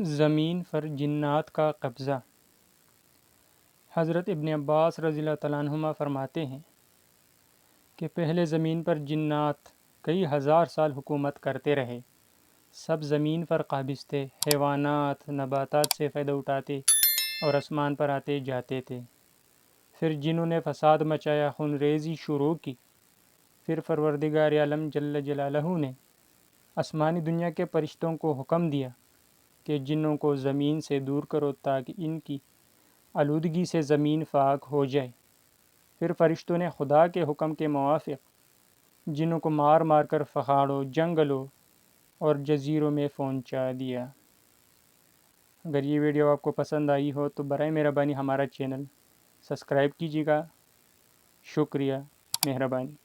زمین پر جنات کا قبضہ۔ حضرت ابن عباس رضی اللہ تعالیٰ عنہما فرماتے ہیں کہ پہلے زمین پر جنات کئی ہزار سال حکومت کرتے رہے، سب زمین پر قابض تھے، حیوانات نباتات سے فائدہ اٹھاتے اور آسمان پر آتے جاتے تھے۔ پھر جنوں نے فساد مچایا، خون ریزی شروع کی، پھر پروردگار عالم جل جلالہ نے آسمانی دنیا کے فرشتوں کو حکم دیا کہ جنوں کو زمین سے دور کرو تاکہ ان کی آلودگی سے زمین پاک ہو جائے۔ پھر فرشتوں نے خدا کے حکم کے موافق جنوں کو مار مار کر پہاڑوں، جنگلوں اور جزیروں میں پہنچا دیا۔ اگر یہ ویڈیو آپ کو پسند آئی ہو تو برائے مہربانی ہمارا چینل سبسکرائب کیجیے گا۔ شکریہ، مہربانی۔